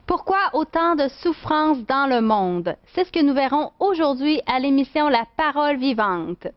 Pourquoi autant de souffrances dans le monde? C'est ce que nous verrons aujourd'hui à l'émission La Parole vivante.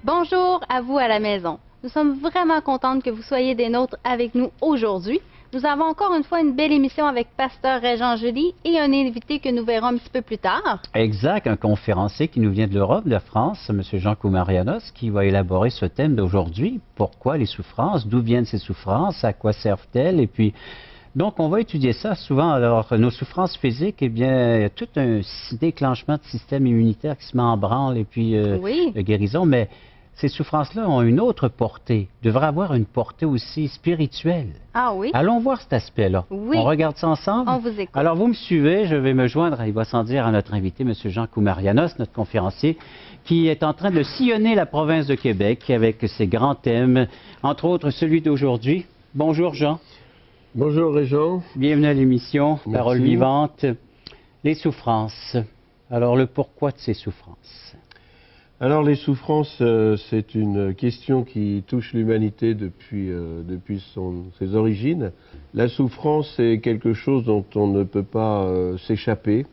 Bonjour à vous à la maison. Nous sommes vraiment contentes que vous soyez des nôtres avec nous aujourd'hui. Nous avons encore une fois une belle émission avec Pasteur Régent Julie et un invité que nous verrons un petit peu plus tard. Exact, un conférencier qui nous vient de l'Europe, de France, M. Jean Koumarianos, qui va élaborer ce thème d'aujourd'hui. Pourquoi les souffrances? D'où viennent ces souffrances? À quoi servent-elles? Et puis, donc, on va étudier ça souvent. Alors, nos souffrances physiques, eh bien, il y a tout un déclenchement de système immunitaire qui se met en branle et puis de guérison, mais ces souffrances-là ont une autre portée, devraient avoir une portée aussi spirituelle. Ah oui? Allons voir cet aspect-là. Oui. On regarde ça ensemble? On vous écoute. Alors, vous me suivez, je vais me joindre, il va sans dire, à notre invité, M. Jean Koumarianos, notre conférencier, qui est en train de sillonner la province de Québec avec ses grands thèmes, entre autres celui d'aujourd'hui. Bonjour, Jean. Bonjour, Régent. Bienvenue à l'émission Merci. Parole vivante. Les souffrances. Alors, le pourquoi de ces souffrances? Alors, les souffrances, c'est une question qui touche l'humanité depuis ses origines. La souffrance, c'est quelque chose dont on ne peut pas s'échapper.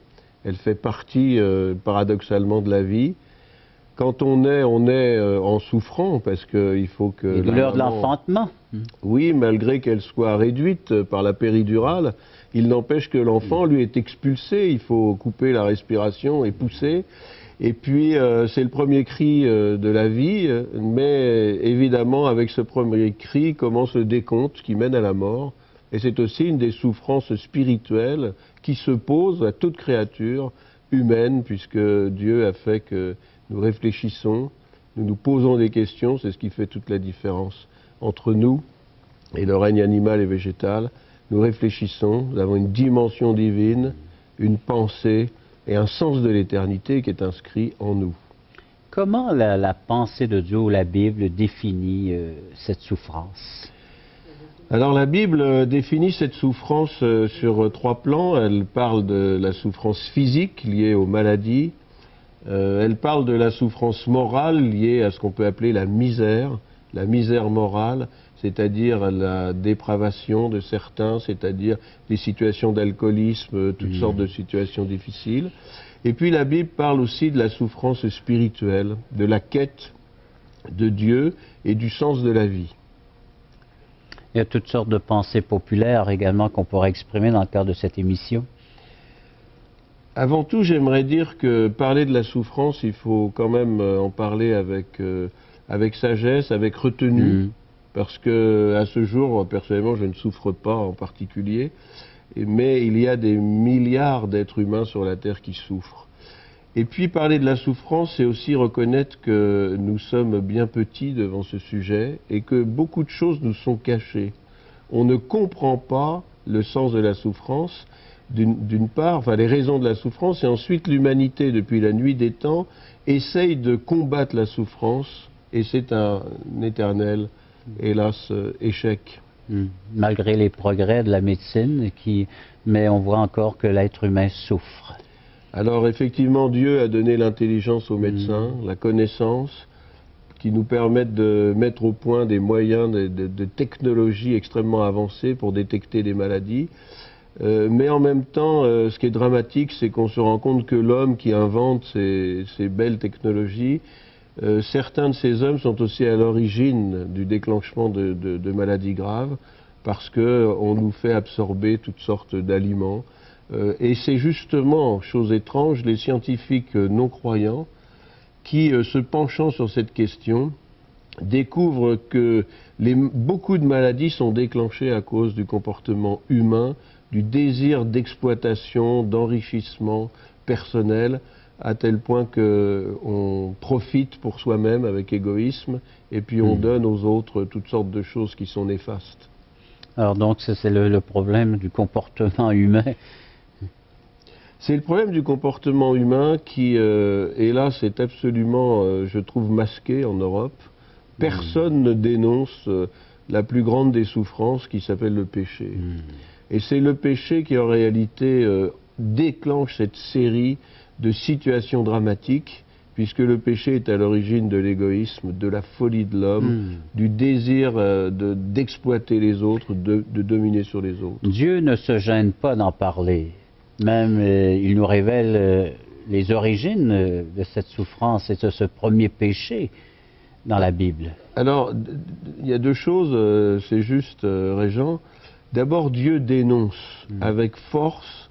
Elle fait partie, paradoxalement, de la vie. Quand on est en souffrant, parce qu'il faut que... Les douleurs de l'enfantement. Oui, malgré qu'elles soient réduites par la péridurale, il n'empêche que l'enfant, lui, est expulsé. Il faut couper la respiration et pousser. Et puis, c'est le premier cri de la vie, mais évidemment, avec ce premier cri, commence le décompte qui mène à la mort. Et c'est aussi une des souffrances spirituelles qui se pose à toute créature humaine, puisque Dieu a fait que nous réfléchissons, nous nous posons des questions, c'est ce qui fait toute la différence entre nous et le règne animal et végétal. Nous réfléchissons, nous avons une dimension divine, une pensée et un sens de l'éternité qui est inscrit en nous. Comment la pensée de Dieu ou la Bible définit cette souffrance? Alors la Bible définit cette souffrance sur trois plans. Elle parle de la souffrance physique liée aux maladies. Elle parle de la souffrance morale liée à ce qu'on peut appeler la misère morale, c'est-à-dire la dépravation de certains, c'est-à-dire des situations d'alcoolisme, toutes sortes de situations difficiles. Et puis la Bible parle aussi de la souffrance spirituelle, de la quête de Dieu et du sens de la vie. Il y a toutes sortes de pensées populaires également qu'on pourrait exprimer dans le cadre de cette émission. Avant tout, j'aimerais dire que parler de la souffrance, il faut quand même en parler avec sagesse, avec retenue, parce que à ce jour, personnellement, je ne souffre pas en particulier, mais il y a des milliards d'êtres humains sur la Terre qui souffrent. Et puis parler de la souffrance, c'est aussi reconnaître que nous sommes bien petits devant ce sujet et que beaucoup de choses nous sont cachées. On ne comprend pas le sens de la souffrance, d'une part, enfin les raisons de la souffrance, et ensuite l'humanité, depuis la nuit des temps, essaye de combattre la souffrance, et c'est un éternel, hélas, échec. Malgré les progrès de la médecine, mais on voit encore que l'être humain souffre. Alors effectivement, Dieu a donné l'intelligence aux médecins, la connaissance, qui nous permettent de mettre au point des moyens de technologie extrêmement avancées pour détecter des maladies. Mais en même temps, ce qui est dramatique, c'est qu'on se rend compte que l'homme qui invente ces belles technologies, certains de ces hommes sont aussi à l'origine du déclenchement de maladies graves, parce qu'on nous fait absorber toutes sortes d'aliments. Et c'est justement, chose étrange, les scientifiques non-croyants qui, se penchant sur cette question, découvrent que beaucoup de maladies sont déclenchées à cause du comportement humain, du désir d'exploitation, d'enrichissement personnel, à tel point qu'on profite pour soi-même avec égoïsme, et puis on donne aux autres toutes sortes de choses qui sont néfastes. Alors donc, c'est le problème du comportement humain. C'est le problème du comportement humain qui, hélas, est absolument, je trouve, masqué en Europe. Personne ne dénonce la plus grande des souffrances qui s'appelle le péché. Et c'est le péché qui, en réalité, déclenche cette série de situations dramatiques, puisque le péché est à l'origine de l'égoïsme, de la folie de l'homme, du désir d'exploiter les autres, de dominer sur les autres. Dieu ne se gêne pas d'en parler. Même, il nous révèle les origines de cette souffrance et de ce premier péché dans la Bible. Alors, il y a deux choses, c'est juste, Régent. D'abord, Dieu dénonce avec force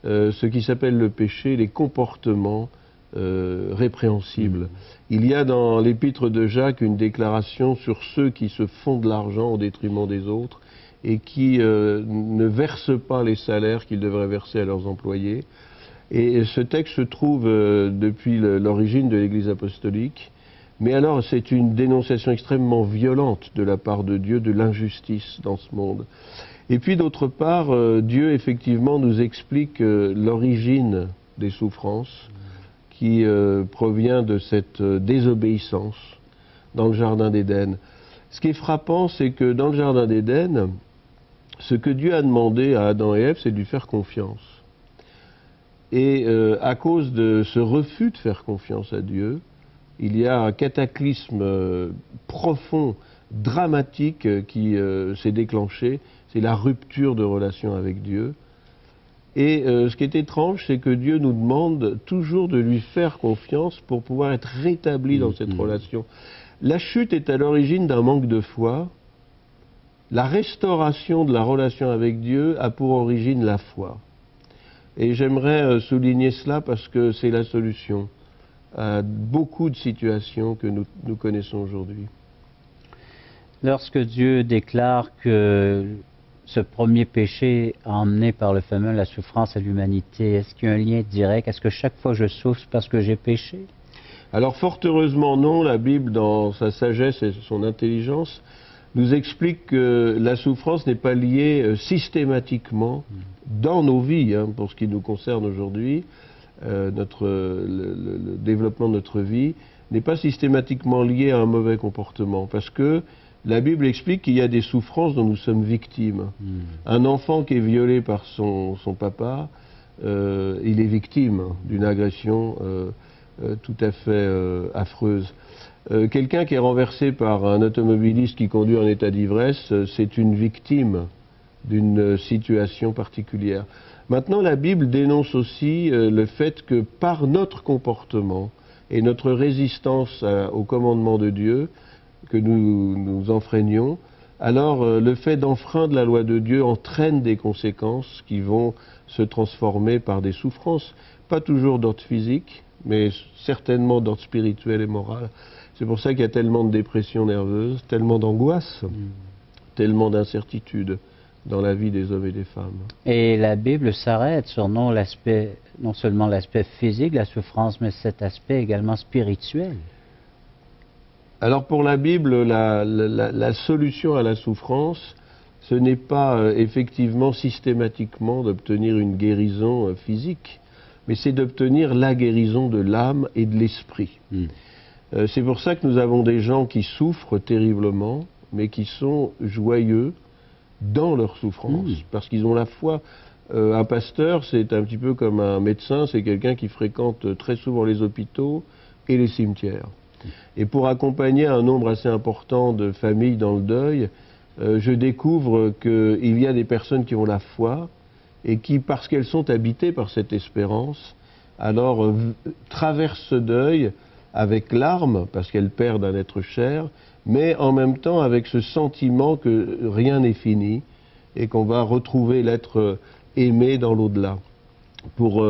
ce qui s'appelle le péché, les comportements répréhensibles. Il y a dans l'épître de Jacques une déclaration sur ceux qui se font de l'argent au détriment des autres et qui ne versent pas les salaires qu'ils devraient verser à leurs employés. Et ce texte se trouve depuis l'origine de l'Église apostolique. Mais alors, c'est une dénonciation extrêmement violente de la part de Dieu de l'injustice dans ce monde. Et puis, d'autre part, Dieu, effectivement, nous explique l'origine des souffrances qui provient de cette désobéissance dans le Jardin d'Éden. Ce qui est frappant, c'est que dans le Jardin d'Éden, ce que Dieu a demandé à Adam et Ève, c'est de lui faire confiance. Et à cause de ce refus de faire confiance à Dieu, il y a un cataclysme profond, dramatique qui s'est déclenché. C'est la rupture de relation avec Dieu. Et ce qui est étrange, c'est que Dieu nous demande toujours de lui faire confiance pour pouvoir être rétabli dans cette relation. La chute est à l'origine d'un manque de foi. La restauration de la relation avec Dieu a pour origine la foi. Et j'aimerais souligner cela parce que c'est la solution à beaucoup de situations que nous connaissons aujourd'hui. Lorsque Dieu déclare que ce premier péché a emmené par le fameux la souffrance à l'humanité, est-ce qu'il y a un lien direct? Est-ce que chaque fois je souffre parce que j'ai péché? Alors fort heureusement non, la Bible dans sa sagesse et son intelligence nous explique que la souffrance n'est pas liée systématiquement dans nos vies, pour ce qui nous concerne aujourd'hui. Le développement de notre vie n'est pas systématiquement lié à un mauvais comportement, parce que la Bible explique qu'il y a des souffrances dont nous sommes victimes. Un enfant qui est violé par son papa, il est victime d'une agression tout à fait affreuse. Quelqu'un qui est renversé par un automobiliste qui conduit en état d'ivresse, c'est une victime d'une situation particulière. Maintenant, la Bible dénonce aussi le fait que par notre comportement et notre résistance au commandement de Dieu, que nous enfreignons, alors le fait d'enfreindre la loi de Dieu entraîne des conséquences qui vont se transformer par des souffrances, pas toujours d'ordre physique, mais certainement d'ordre spirituel et moral. C'est pour ça qu'il y a tellement de dépression nerveuse, tellement d'angoisse, tellement d'incertitude dans la vie des hommes et des femmes. Et la Bible s'arrête sur non seulement l'aspect physique de la souffrance, mais cet aspect également spirituel. Alors pour la Bible, la solution à la souffrance, ce n'est pas effectivement systématiquement d'obtenir une guérison physique, mais c'est d'obtenir la guérison de l'âme et de l'esprit. C'est pour ça que nous avons des gens qui souffrent terriblement, mais qui sont joyeux dans leur souffrance, parce qu'ils ont la foi. Un pasteur, c'est un petit peu comme un médecin, c'est quelqu'un qui fréquente très souvent les hôpitaux et les cimetières. Et pour accompagner un nombre assez important de familles dans le deuil, je découvre qu'il y a des personnes qui ont la foi et qui, parce qu'elles sont habitées par cette espérance, alors traversent ce deuil avec larmes, parce qu'elles perdent un être cher, mais en même temps avec ce sentiment que rien n'est fini et qu'on va retrouver l'être aimé dans l'au-delà. Pour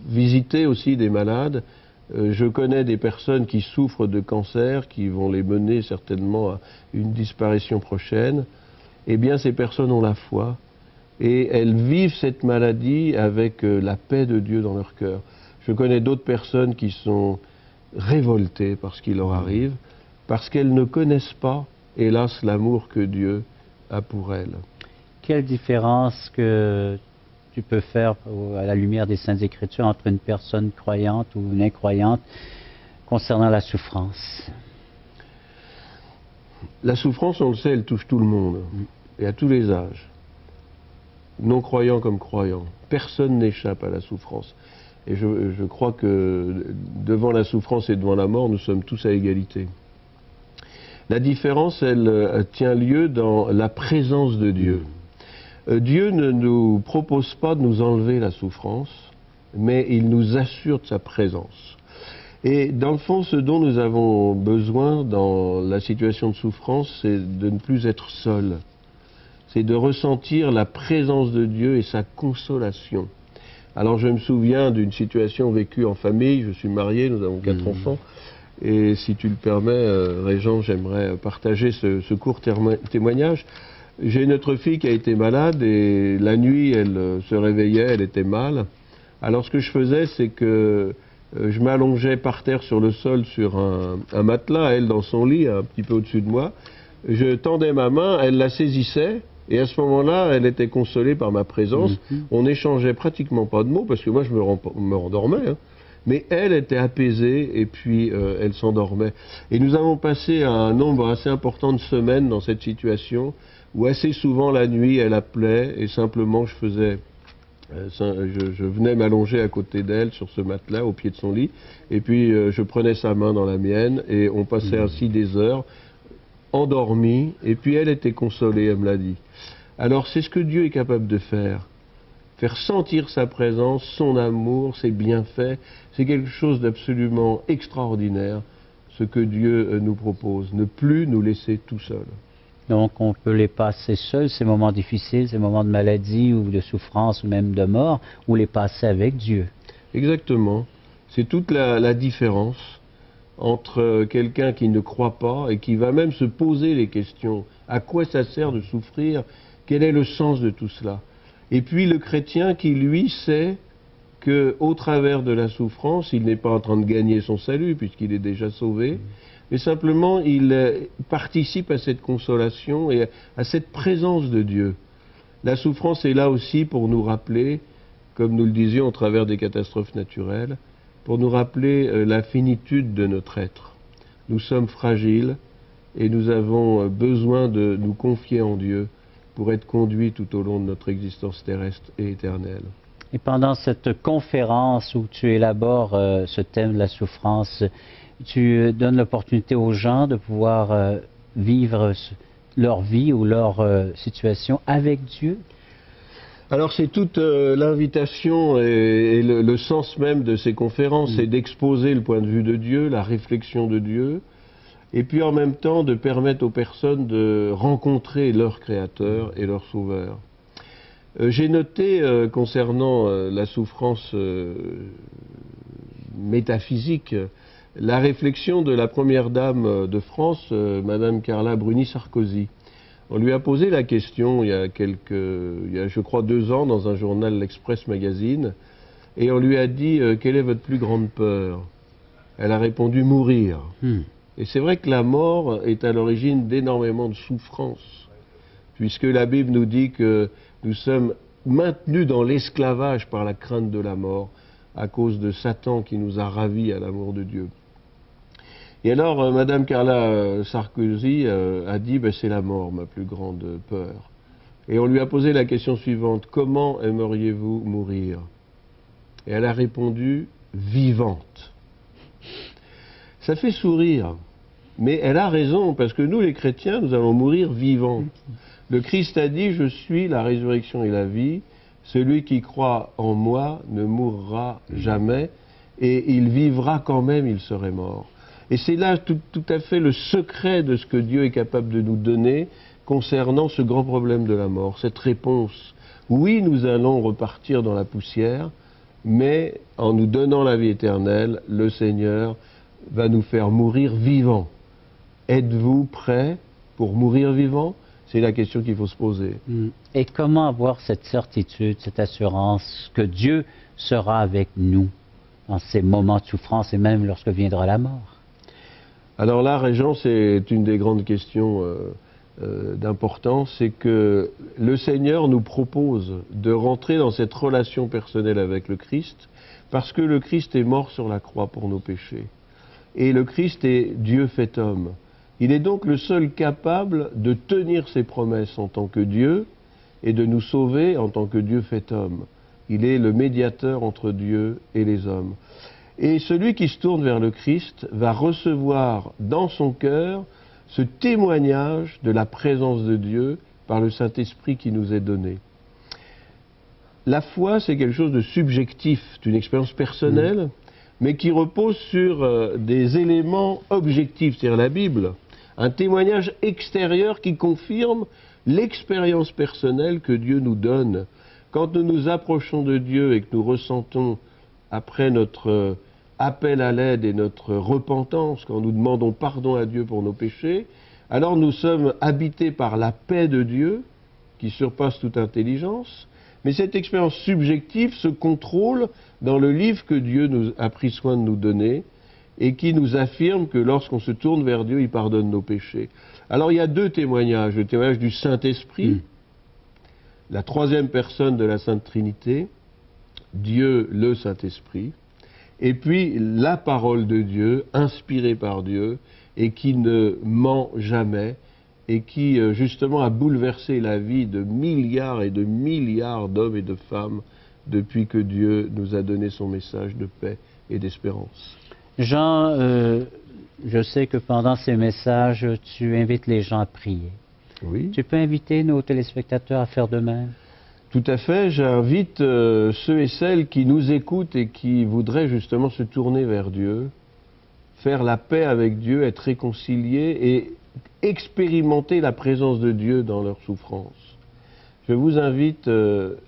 visiter aussi des malades, je connais des personnes qui souffrent de cancer, qui vont les mener certainement à une disparition prochaine. Eh bien, ces personnes ont la foi et elles vivent cette maladie avec la paix de Dieu dans leur cœur. Je connais d'autres personnes qui sont révoltées par ce qui leur arrive, parce qu'elles ne connaissent pas, hélas, l'amour que Dieu a pour elles. Quelle différence que tu peux faire à la lumière des Saintes Écritures entre une personne croyante ou une incroyante concernant la souffrance? La souffrance, on le sait, elle touche tout le monde, et à tous les âges, non-croyants comme croyants. Personne n'échappe à la souffrance. Et je crois que devant la souffrance et devant la mort, nous sommes tous à égalité. La différence, elle tient lieu dans la présence de Dieu. Dieu ne nous propose pas de nous enlever la souffrance, mais il nous assure de sa présence. Et dans le fond, ce dont nous avons besoin dans la situation de souffrance, c'est de ne plus être seul. C'est de ressentir la présence de Dieu et sa consolation. Alors je me souviens d'une situation vécue en famille, je suis marié, nous avons 4 enfants, et si tu le permets, Régent, j'aimerais partager ce court témoignage. J'ai notre fille qui a été malade et la nuit, elle se réveillait, elle était mal. Alors ce que je faisais, c'est que je m'allongeais par terre sur le sol sur un matelas, elle dans son lit, un petit peu au-dessus de moi. Je tendais ma main, elle la saisissait, et à ce moment-là, elle était consolée par ma présence. On n'échangeait pratiquement pas de mots, parce que moi, je me rendormais, hein. Mais elle était apaisée, et puis elle s'endormait. Et nous avons passé un nombre assez important de semaines dans cette situation, où assez souvent la nuit, elle appelait, et simplement je faisais... je venais m'allonger à côté d'elle sur ce matelas au pied de son lit et puis je prenais sa main dans la mienne et on passait ainsi des heures endormis et puis elle était consolée, elle me l'a dit. Alors c'est ce que Dieu est capable de faire sentir sa présence, son amour, ses bienfaits. C'est quelque chose d'absolument extraordinaire ce que Dieu nous propose, ne plus nous laisser tout seuls. Donc, on peut les passer seuls, ces moments difficiles, ces moments de maladie ou de souffrance ou même de mort, ou les passer avec Dieu. Exactement. C'est toute la différence entre quelqu'un qui ne croit pas et qui va même se poser les questions. À quoi ça sert de souffrir? Quel est le sens de tout cela? Et puis le chrétien qui, lui, sait qu'au travers de la souffrance, il n'est pas en train de gagner son salut puisqu'il est déjà sauvé, mais simplement il participe à cette consolation et à cette présence de Dieu. La souffrance est là aussi pour nous rappeler, comme nous le disions au travers des catastrophes naturelles, pour nous rappeler la finitude de notre être. Nous sommes fragiles et nous avons besoin de nous confier en Dieu pour être conduits tout au long de notre existence terrestre et éternelle. Et pendant cette conférence où tu élabores ce thème de la souffrance, tu donnes l'opportunité aux gens de pouvoir vivre leur vie ou leur situation avec Dieu? Alors c'est toute l'invitation et le sens même de ces conférences, c'est d'exposer le point de vue de Dieu, la réflexion de Dieu, et puis en même temps de permettre aux personnes de rencontrer leur Créateur et leur Sauveur. J'ai noté concernant la souffrance métaphysique, la réflexion de la première dame de France, Madame Carla Bruni-Sarkozy. On lui a posé la question il y a je crois 2 ans dans un journal, l'Express Magazine, et on lui a dit quelle est votre plus grande peur? Elle a répondu mourir. Et c'est vrai que la mort est à l'origine d'énormément de souffrances, puisque la Bible nous dit que nous sommes maintenus dans l'esclavage par la crainte de la mort à cause de Satan qui nous a ravis à l'amour de Dieu. Et alors, Madame Carla Sarkozy a dit c'est la mort, ma plus grande peur. Et on lui a posé la question suivante, comment aimeriez-vous mourir? Et elle a répondu, vivante. Ça fait sourire, mais elle a raison, parce que nous, les chrétiens, nous allons mourir vivants. Le Christ a dit, je suis la résurrection et la vie, celui qui croit en moi ne mourra jamais, et il vivra quand même, il serait mort. Et c'est là tout à fait le secret de ce que Dieu est capable de nous donner concernant ce grand problème de la mort, cette réponse. Oui, nous allons repartir dans la poussière, mais en nous donnant la vie éternelle, le Seigneur va nous faire mourir vivants. Êtes-vous prêts pour mourir vivants? C'est la question qu'il faut se poser. Et comment avoir cette certitude, cette assurance que Dieu sera avec nous dans ces moments de souffrance et même lorsque viendra la mort? Alors là, Régent, c'est une des grandes questions d'importance, c'est que le Seigneur nous propose de rentrer dans cette relation personnelle avec le Christ, parce que le Christ est mort sur la croix pour nos péchés. Et le Christ est Dieu fait homme. Il est donc le seul capable de tenir ses promesses en tant que Dieu et de nous sauver en tant que Dieu fait homme. Il est le médiateur entre Dieu et les hommes. Et celui qui se tourne vers le Christ va recevoir dans son cœur ce témoignage de la présence de Dieu par le Saint-Esprit qui nous est donné. La foi, c'est quelque chose de subjectif, c'est une expérience personnelle, mais qui repose sur des éléments objectifs, c'est-à-dire la Bible, un témoignage extérieur qui confirme l'expérience personnelle que Dieu nous donne. Quand nous nous approchons de Dieu et que nous ressentons, après notre appel à l'aide et notre repentance, quand nous demandons pardon à Dieu pour nos péchés, alors nous sommes habités par la paix de Dieu, qui surpasse toute intelligence, mais cette expérience subjective se contrôle dans le livre que Dieu nous a pris soin de nous donner, et qui nous affirme que lorsqu'on se tourne vers Dieu, il pardonne nos péchés. Alors il y a deux témoignages, le témoignage du Saint-Esprit, la troisième personne de la Sainte Trinité, Dieu le Saint-Esprit, et puis la parole de Dieu, inspirée par Dieu, et qui ne ment jamais, et qui justement a bouleversé la vie de milliards et de milliards d'hommes et de femmes depuis que Dieu nous a donné son message de paix et d'espérance. Jean, je sais que pendant ces messages, tu invites les gens à prier. Oui. Tu peux inviter nos téléspectateurs à faire de même? Tout à fait, j'invite ceux et celles qui nous écoutent et qui voudraient justement se tourner vers Dieu, faire la paix avec Dieu, être réconciliés et expérimenter la présence de Dieu dans leur souffrance. Je vous invite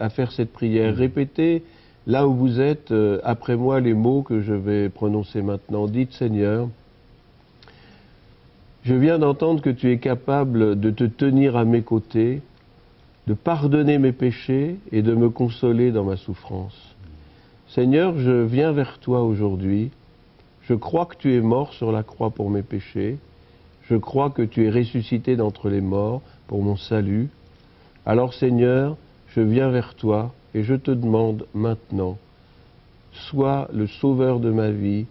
à faire cette prière. Répétez là où vous êtes, après moi, les mots que je vais prononcer maintenant. Dites, Seigneur, je viens d'entendre que tu es capable de te tenir à mes côtés, de pardonner mes péchés et de me consoler dans ma souffrance. Seigneur, je viens vers toi aujourd'hui. Je crois que tu es mort sur la croix pour mes péchés. Je crois que tu es ressuscité d'entre les morts pour mon salut. Alors Seigneur, je viens vers toi et je te demande maintenant, sois le sauveur de ma vie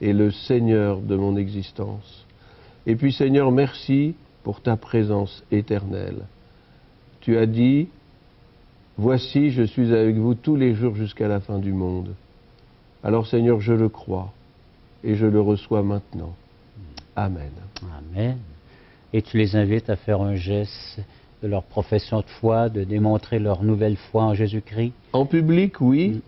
et le Seigneur de mon existence. Et puis Seigneur, merci pour ta présence éternelle. Tu as dit, voici, je suis avec vous tous les jours jusqu'à la fin du monde. Alors Seigneur, je le crois et je le reçois maintenant. Amen. Amen. Et tu les invites à faire un geste de leur profession de foi, de démontrer leur nouvelle foi en Jésus-Christ? En public, oui.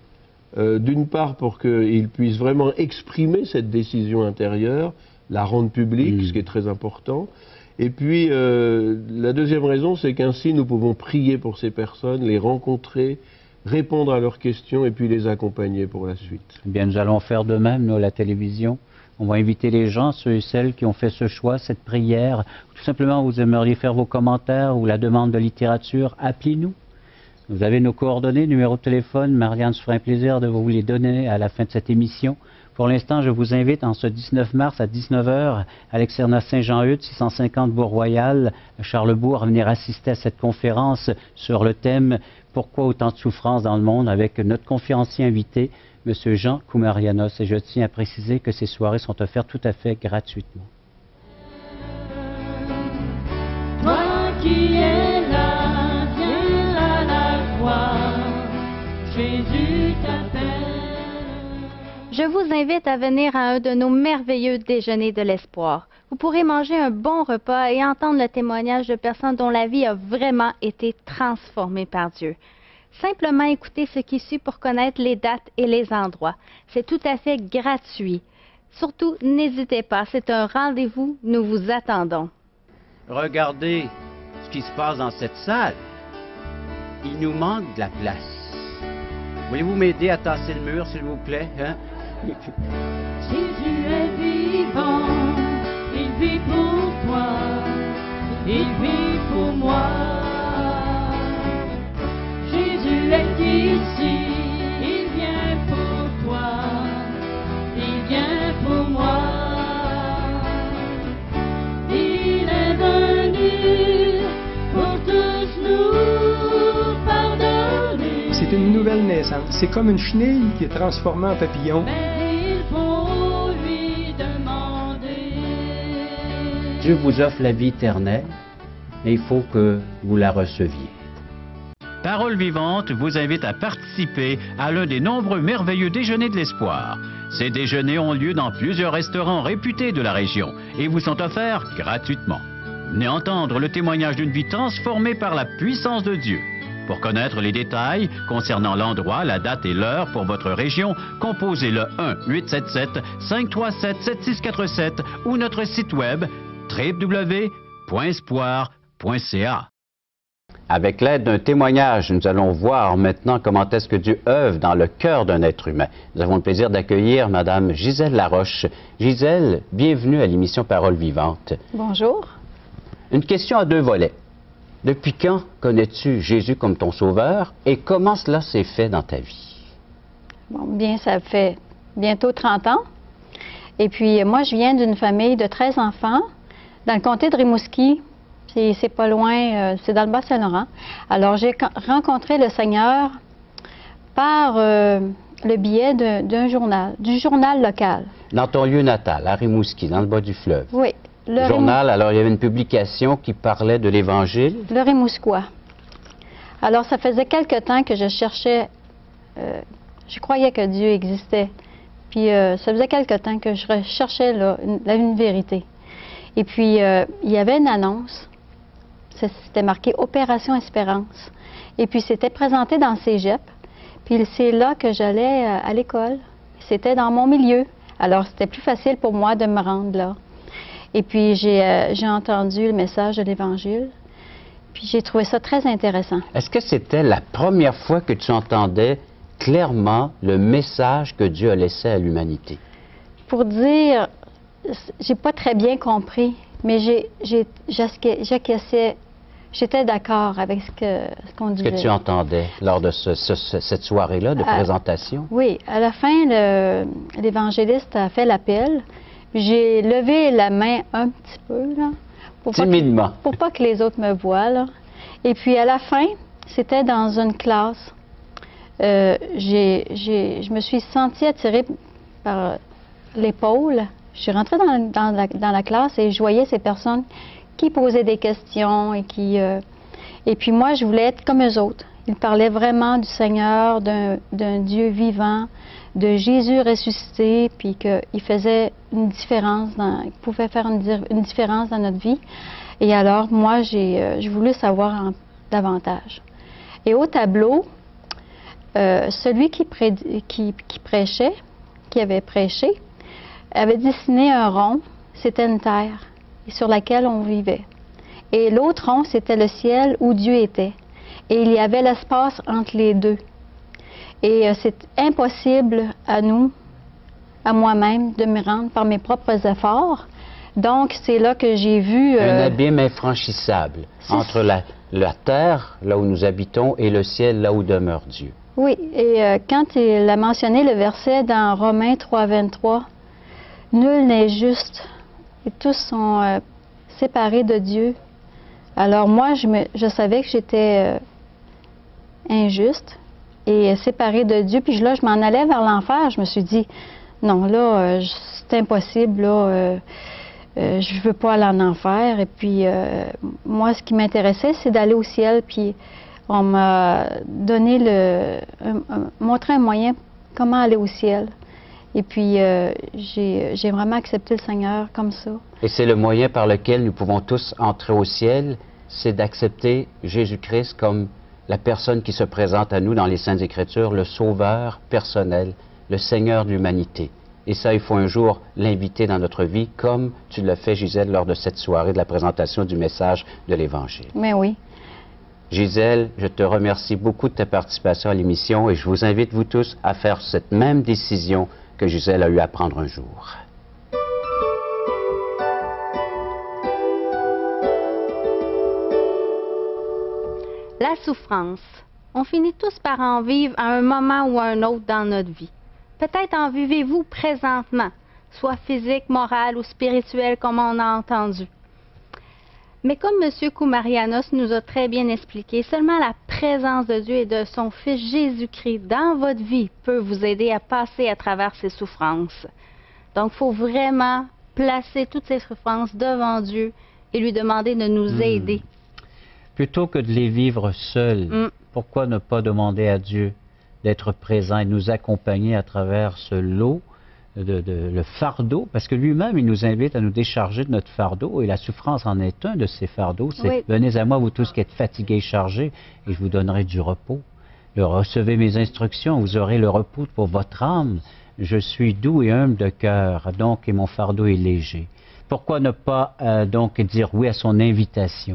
D'une part, pour qu'ils puissent vraiment exprimer cette décision intérieure, la rendre publique, ce qui est très important. Et puis, la deuxième raison, c'est qu'ainsi, nous pouvons prier pour ces personnes, les rencontrer, répondre à leurs questions et puis les accompagner pour la suite. Eh bien, nous allons faire de même, nous, à la télévision. On va inviter les gens, ceux et celles qui ont fait ce choix, cette prière. Tout simplement, vous aimeriez faire vos commentaires ou la demande de littérature, appelez-nous. Vous avez nos coordonnées, numéro de téléphone. Marianne se fera un plaisir de vous les donner à la fin de cette émission. Pour l'instant, je vous invite en ce 19 mars à 19h à l'externat Saint-Jean-Eudes, 650 Bourg-Royal, à Charlesbourg, à venir assister à cette conférence sur le thème « Pourquoi autant de souffrance dans le monde ?» avec notre conférencier invité, M. Jean Koumarianos. Et je tiens à préciser que ces soirées sont offertes tout à fait gratuitement. Toi qui es là, viens à la croix, Jésus t'appelle. Je vous invite à venir à un de nos merveilleux déjeuners de l'espoir. Vous pourrez manger un bon repas et entendre le témoignage de personnes dont la vie a vraiment été transformée par Dieu. Simplement écoutez ce qui suit pour connaître les dates et les endroits. C'est tout à fait gratuit. Surtout, n'hésitez pas, c'est un rendez-vous, nous vous attendons. Regardez ce qui se passe dans cette salle. Il nous manque de la place. Voulez-vous m'aider à tasser le mur, s'il vous plaît, hein? Jésus est vivant, il vit pour toi, il vit pour moi. Jésus est ici, il vient pour toi, nouvelle naissance. C'est comme une chenille qui est transformée en papillon. Mais il faut lui demander. Dieu vous offre la vie éternelle et il faut que vous la receviez. Parole vivante vous invite à participer à l'un des nombreux merveilleux déjeuners de l'espoir. Ces déjeuners ont lieu dans plusieurs restaurants réputés de la région et vous sont offerts gratuitement. Venez entendre le témoignage d'une vie transformée par la puissance de Dieu. Pour connaître les détails concernant l'endroit, la date et l'heure pour votre région, composez le 1-877-537-7647 ou notre site web www.espoir.ca. Avec l'aide d'un témoignage, nous allons voir maintenant comment est-ce que Dieu œuvre dans le cœur d'un être humain. Nous avons le plaisir d'accueillir Mme Gisèle Laroche. Gisèle, bienvenue à l'émission Parole vivante. Bonjour. Une question à deux volets. Depuis quand connais-tu Jésus comme ton sauveur et comment cela s'est fait dans ta vie? Bon, bien, ça fait bientôt 30 ans. Et puis, moi, je viens d'une famille de 13 enfants dans le comté de Rimouski. C'est pas loin, c'est dans le Bas-Saint-Laurent. Alors, j'ai rencontré le Seigneur par le biais du journal local. Dans ton lieu natal, à Rimouski, dans le bas du fleuve. Oui. Le journal, alors il y avait une publication qui parlait de l'Évangile. Le Rimouskois. Alors, ça faisait quelque temps que je cherchais, je croyais que Dieu existait. Puis, ça faisait quelque temps que je cherchais une vérité. Et puis, il y avait une annonce. C'était marqué Opération Espérance. Et puis, c'était présenté dans le cégep. Puis, c'est là que j'allais à l'école. C'était dans mon milieu. Alors, c'était plus facile pour moi de me rendre là. Et puis, j'ai entendu le message de l'Évangile. Puis, j'ai trouvé ça très intéressant. Est-ce que c'était la première fois que tu entendais clairement le message que Dieu a laissé à l'humanité? Pour dire, j'ai pas très bien compris, mais j'acquiesçais. J'étais d'accord avec ce qu'on disait. Ce que tu entendais lors de cette soirée-là de présentation? Oui. À la fin, l'évangéliste a fait l'appel. J'ai levé la main un petit peu, là. Timidement. Pour pas que les autres me voient, là. Et puis, à la fin, c'était dans une classe. Je me suis sentie attirée par l'épaule. Je suis rentrée dans la classe et je voyais ces personnes qui posaient des questions et et puis moi, je voulais être comme eux autres. Ils parlaient vraiment du Seigneur, d'un Dieu vivant, de Jésus ressuscité, puis qu'il faisait une différence, il pouvait faire une différence dans notre vie. Et alors, moi, j'ai voulu savoir davantage. Et au tableau, celui qui prêchait, qui avait prêché, avait dessiné un rond, c'était une terre sur laquelle on vivait. Et l'autre rond, c'était le ciel où Dieu était. Et il y avait l'espace entre les deux. Et c'est impossible à nous, à moi-même, de me rendre par mes propres efforts. Donc, c'est là que j'ai vu... Un abîme infranchissable entre la terre, là où nous habitons, et le ciel, là où demeure Dieu. Oui, et quand il a mentionné le verset dans Romains 3:23, « Nul n'est juste, et tous sont séparés de Dieu. » Alors moi, je savais que j'étais injuste et séparée de Dieu. Puis là, je m'en allais vers l'enfer. Je me suis dit, non, là, c'est impossible, là, je veux pas aller en enfer. Et puis, moi, ce qui m'intéressait, c'est d'aller au ciel. Puis, on m'a donné montré un moyen comment aller au ciel. Et puis, j'ai vraiment accepté le Seigneur comme ça. Et c'est le moyen par lequel nous pouvons tous entrer au ciel, c'est d'accepter Jésus-Christ comme la personne qui se présente à nous dans les Saintes Écritures, le Sauveur personnel, le Seigneur de l'humanité. Et ça, il faut un jour l'inviter dans notre vie, comme tu l'as fait, Gisèle, lors de cette soirée de la présentation du message de l'Évangile. Mais oui. Gisèle, je te remercie beaucoup de ta participation à l'émission et je vous invite, vous tous, à faire cette même décision que Gisèle a eu à prendre un jour. La souffrance. On finit tous par en vivre à un moment ou à un autre dans notre vie. Peut-être en vivez-vous présentement, soit physique, morale ou spirituelle, comme on a entendu. Mais comme M. Koumarianos nous a très bien expliqué, seulement la présence de Dieu et de son Fils Jésus-Christ dans votre vie peut vous aider à passer à travers ces souffrances. Donc, il faut vraiment placer toutes ces souffrances devant Dieu et lui demander de nous aider. Plutôt que de les vivre seuls, pourquoi ne pas demander à Dieu d'être présent et de nous accompagner à travers ce lot, le fardeau, parce que lui-même, il nous invite à nous décharger de notre fardeau, et la souffrance en est un de ces fardeaux. C'est venez à moi, vous tous qui êtes fatigués et chargés, et je vous donnerai du repos. Recevez mes instructions, vous aurez le repos pour votre âme. Je suis doux et humble de cœur, donc, et mon fardeau est léger. Pourquoi ne pas donc dire oui à son invitation,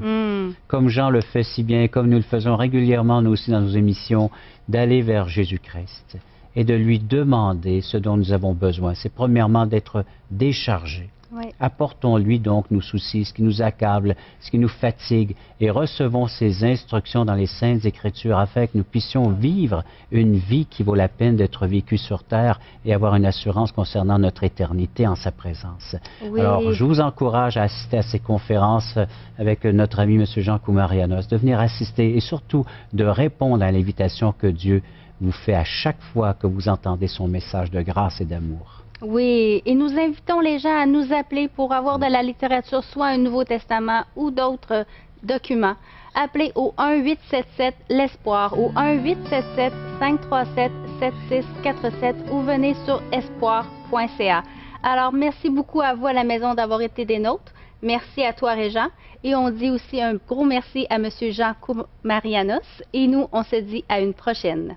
comme Jean le fait si bien, comme nous le faisons régulièrement nous aussi dans nos émissions, d'aller vers Jésus-Christ et de lui demander ce dont nous avons besoin. C'est premièrement d'être déchargés. Oui. Apportons-lui donc nos soucis, ce qui nous accable, ce qui nous fatigue, et recevons ses instructions dans les Saintes Écritures afin que nous puissions vivre une vie qui vaut la peine d'être vécue sur terre et avoir une assurance concernant notre éternité en sa présence. Oui. Alors, je vous encourage à assister à ces conférences avec notre ami M. Jean Koumarianos, de venir assister et surtout de répondre à l'invitation que Dieu vous fait à chaque fois que vous entendez son message de grâce et d'amour. Oui, et nous invitons les gens à nous appeler pour avoir de la littérature, soit un Nouveau Testament ou d'autres documents. Appelez au 1-877-l'Espoir ou 1-877-537-7647 ou venez sur espoir.ca. Alors, merci beaucoup à vous à la maison d'avoir été des nôtres. Merci à toi, Régent. Et on dit aussi un gros merci à M. Jean Koumarianos. Et nous, on se dit à une prochaine.